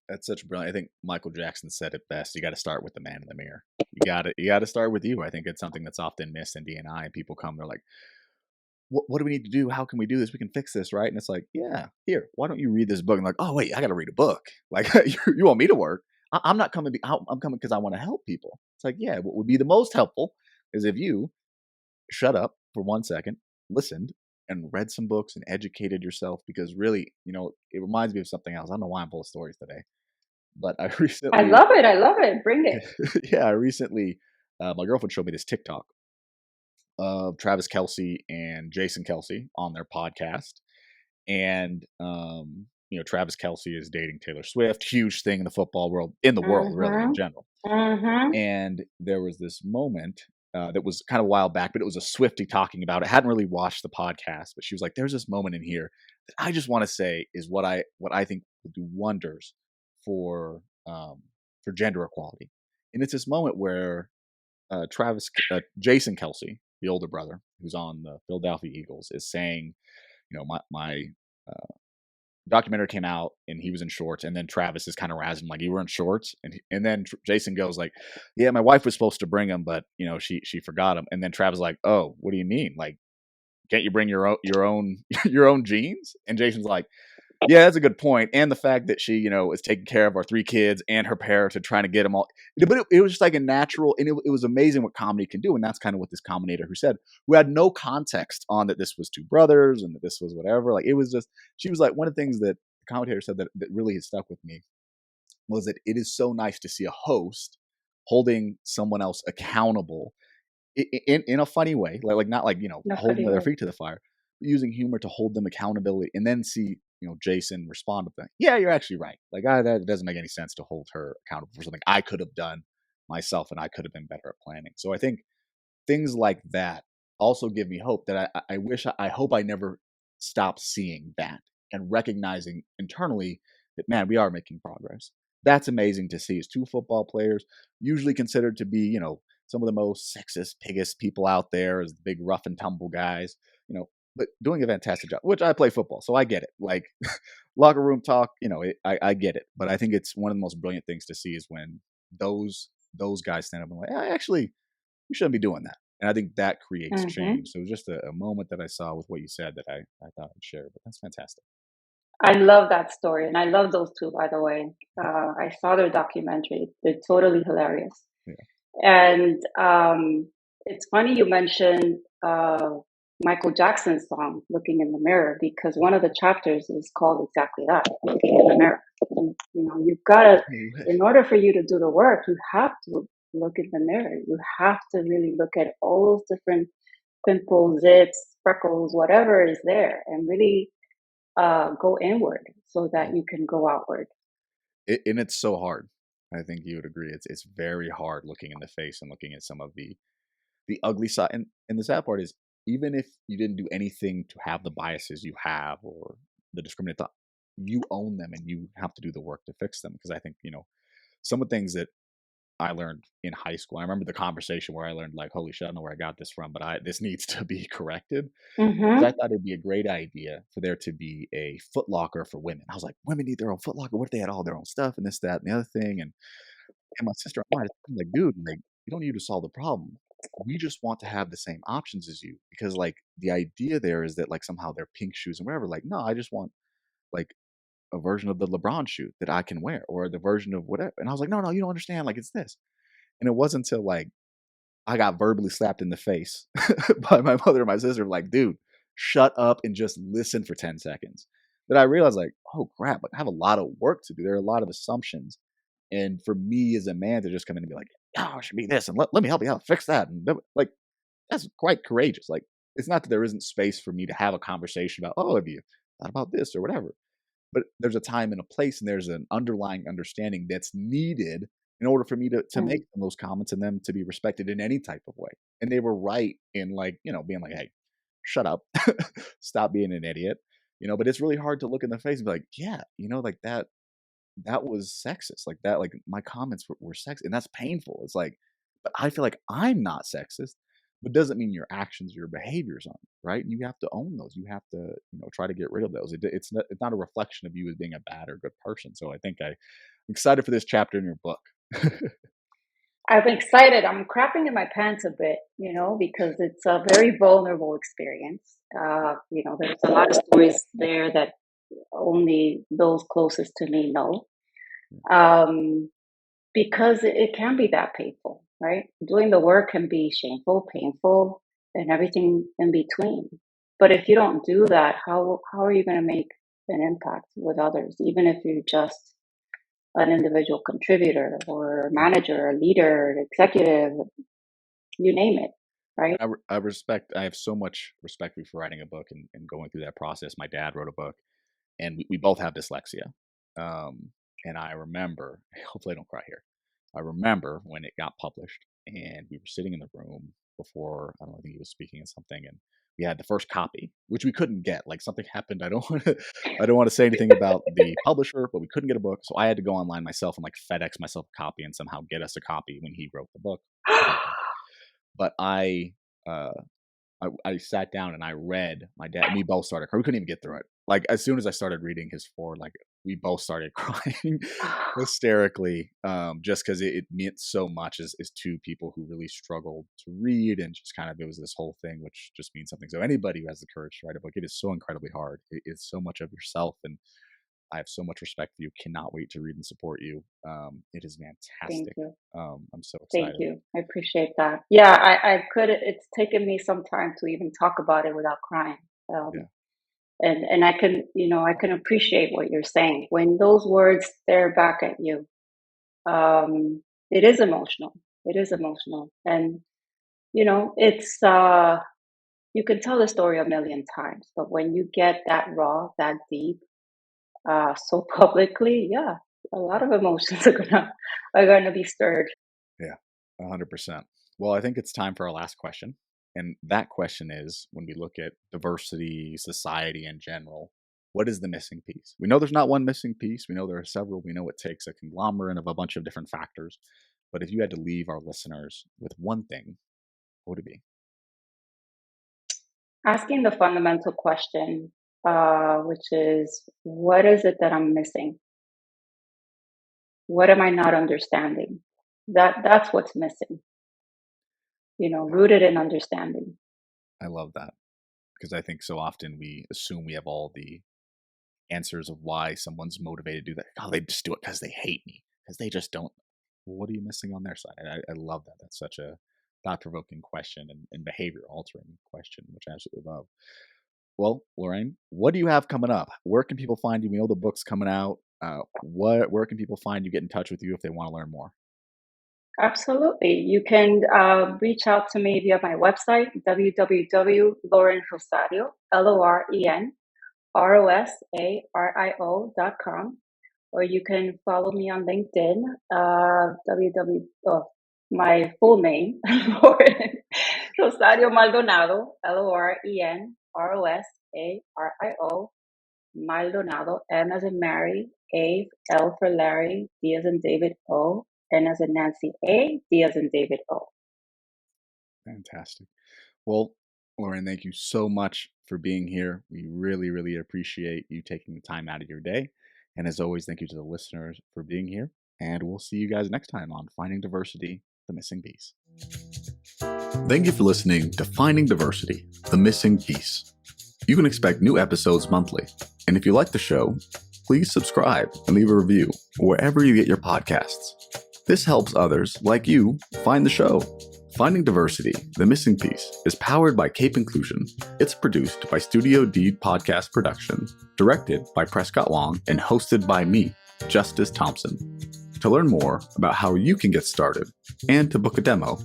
That's such brilliant. I think Michael Jackson said it best. You got to start with the man in the mirror. You got to start with you. I think it's something that's often missed in D&I. And people come, they're like, what do we need to do? How can we do this? We can fix this, right? And it's like, yeah, here, why don't you read this book? And like, oh wait, I got to read a book. Like, you want me to work? I'm not coming. I'm coming because I want to help people. It's like, yeah, what would be the most helpful is if you shut up for 1 second, listened, and read some books and educated yourself. Because really, it reminds me of something else. I don't know why I'm full of stories today, but I I recently, love it. I love it. Bring it. yeah, I recently, my girlfriend showed me this TikTok of Travis Kelsey and Jason Kelsey on their podcast. And Travis Kelsey is dating Taylor Swift, huge thing in the football world, in the world, really, in Mm-hmm. general. Mm-hmm. And there was this moment that was kind of a while back, but it was a Swifty talking about it. I hadn't really watched the podcast, but she was like, "There's this moment in here that I just want to say is what I think will do wonders for gender equality." And it's this moment where Jason Kelsey, the older brother, who's on the Philadelphia Eagles, is saying, my uh, documentary came out and he was in shorts, and then Travis is kind of razzing like, "You were in shorts," and then Jason goes like, "Yeah, my wife was supposed to bring him, but she forgot him." And then Travis is like, "Oh, what do you mean? Like, can't you bring your own your own jeans?" And Jason's like, "Yeah, that's a good point." And the fact that she, is taking care of our three kids and her parents and trying to get them all. But it was just like a natural, and it was amazing what comedy can do. And that's kind of what this commentator who said, who had no context on that this was two brothers and that this was whatever. Like, it was just, she was like, one of the things that the commentator said that really has stuck with me was that it is so nice to see a host holding someone else accountable in a funny way, like not like No holding funny their way. feet to the fire, but using humor to hold them accountability, and then see Jason respond with that. Yeah, you're actually right. Like, that doesn't make any sense to hold her accountable for something I could have done myself, and I could have been better at planning. So I think things like that also give me hope that I hope I never stop seeing that and recognizing internally that, man, we are making progress. That's amazing to see. As two football players, usually considered to be, some of the most sexist, piggest people out there, as the big rough and tumble guys, but doing a fantastic job. Which I play football, so I get it. Like, locker room talk, I get it. But I think it's one of the most brilliant things to see is when those guys stand up and like, actually, you shouldn't be doing that. And I think that creates Mm-hmm. change. So it was just a moment that I saw with what you said that I thought I'd share. But that's fantastic. I love that story, and I love those two. By the way, I saw their documentary. They're totally hilarious. Yeah. And it's funny you mentioned Michael Jackson's song "Looking in the Mirror" because one of the chapters is called exactly that, "Looking in the Mirror." And, you've got to, in order for you to do the work, you have to look in the mirror. You have to really look at all those different pimples, zits, freckles, whatever is there, and really go inward so that you can go outward. And it's so hard. I think you would agree. It's very hard looking in the face and looking at some of the ugly side. And the sad part is, even if you didn't do anything to have the biases you have or the discriminant thought, you own them and you have to do the work to fix them. Because I think some of the things that I learned in high school. I remember the conversation where I learned like, holy shit, I don't know where I got this from, but this needs to be corrected. Because I Mm-hmm. thought it'd be a great idea for there to be a Foot Locker for women. I was like, women need their own Foot Locker. What if they had all their own stuff and this, that, and the other thing? And my sister and I, I'm like, dude, like, you don't need to solve the problem. We just want to have the same options as you. Because like the idea there is that like somehow they're pink shoes and whatever. Like, no, I just want like a version of the LeBron shoe that I can wear or the version of whatever. And I was like, no, you don't understand. Like, it's this. And it wasn't until like I got verbally slapped in the face by my mother and my sister, like, dude, shut up and just listen for 10 seconds. That I realized, like, oh crap, like, I have a lot of work to do. There are a lot of assumptions. And for me as a man to just come in and be like, oh, it should be this, and let me help you out, fix that. And like, that's quite courageous. Like, it's not that there isn't space for me to have a conversation about, oh, have you thought about this or whatever? But there's a time and a place, and there's an underlying understanding that's needed in order for me to make those comments and them to be respected in any type of way. And they were right in like, being like, hey, shut up, stop being an idiot. But it's really hard to look in the face and be like, yeah, like that was sexist. Like that, like my comments were sexist. And that's painful. It's like, but I feel like I'm not sexist, but doesn't mean your actions, your behaviors aren't, right? And you have to own those. You have to, try to get rid of those. It's not a reflection of you as being a bad or good person. So I think excited for this chapter in your book. I'm excited. I'm crapping in my pants a bit, because it's a very vulnerable experience. There's a lot of stories there that only those closest to me know. Um, because it can be that painful, right? Doing the work can be shameful, painful, and everything in between. But if you don't do that, how are you going to make an impact with others, even if you're just an individual contributor or Yeah. manager, or leader, executive, you name it, right? I have so much respect for you for writing a book and going through that process. My dad wrote a book, and we both have dyslexia. And I remember, hopefully I don't cry here. I remember when it got published, and we were sitting in the room before, I don't know, I think he was speaking of something, and we had the first copy, which we couldn't get. Like something happened. I don't want to say anything about the publisher, but we couldn't get a book, so I had to go online myself and like FedEx myself a copy and somehow get us a copy when he wrote the book. Whatever. But uh, I sat down and I read my dad. We both started crying. We couldn't even get through it. Like as soon as I started reading his forward, like we both started crying hysterically, just because it meant so much as two people who really struggled to read and just kind of it was this whole thing, which just means something. So anybody who has the courage to write a book, it is so incredibly hard. It is so much of yourself, and I have so much respect for you. Cannot wait to read and support you. It is Thank fantastic. you. I'm so Thank excited. you. I appreciate that. Yeah, I could. It's taken me some time to even talk about it without crying. Yeah, And I can appreciate what you're saying when those words stare back at you. It is emotional. It is emotional, and it's you can tell the story a million times, but when you get that raw, that deep, so publicly, yeah, a lot of emotions are gonna be stirred. yeah, 100%. Well, I think it's time for our last question. And that question is when we look at diversity, society in general, what is the missing piece? We know there's not one missing piece. We know there are several. We know it takes a conglomerate of a bunch of different factors. But if you had to leave our listeners with one thing, what would it be? Asking the fundamental question, which is, what is it that I'm missing? What am I not understanding? That's what's missing. Rooted in understanding. I love that because I think so often we assume we have all the answers of why someone's motivated to do that. Oh, they just do it because they hate me, because they just don't. Well, what are you missing on their side? I love that. That's such a thought provoking question and behavior altering question, which I absolutely love. Well, Lorraine, what do you have coming up? Where can people find you? We know the book's coming out. Where can people find you? Get in touch with you if they want to learn more. Absolutely. You can reach out to me via my website, www.lorenrosario, LORENROSARIO.com, or you can follow me on LinkedIn, my full name, Loren Rosario-Maldonado, LORENROSARIO, Maldonado, M as in Mary, A, L for Larry, D as in David, O, N as in Nancy, A, D as in David, O. Fantastic. Well, Lauren, thank you so much for being here. We really, really appreciate you taking the time out of your day. And as always, thank you to the listeners for being here. And we'll see you guys next time on Finding Diversity, the Missing Piece. Thank you for listening to Finding Diversity, the Missing Piece. You can expect new episodes monthly. And if you like the show, please subscribe and leave a review wherever you get your podcasts. This helps others, like you, find the show. Finding Diversity, the Missing Piece, is powered by Cape Inclusion. It's produced by Studio Deed Podcast Production, directed by Prescott Long, and hosted by me, Justice Thompson. To learn more about how you can get started and to book a demo,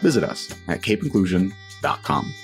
visit us at capeinclusion.com.